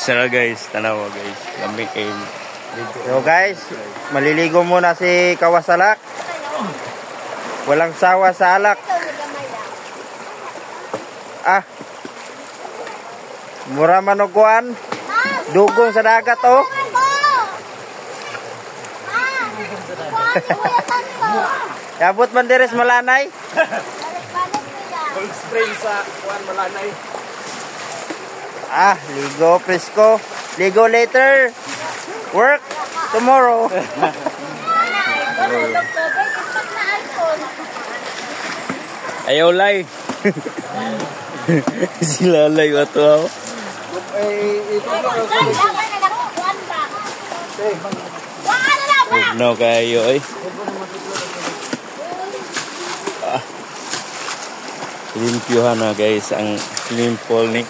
Sara guys, tanawa guys. Lamig kayo. So guys, maliligo muna si Kawasalak. Walang sawa sa alak. Ah. Mura manukuan. Dugong sa dagat oh. Yabot man deres malanay. Cold spring sa kuan malanay. Ah, ligo presko. Ligo later. Work tomorrow. Ayaw lay. Sila lay ato ako. No kayo eh. Limpyuhan na guys ang swimming pool ni.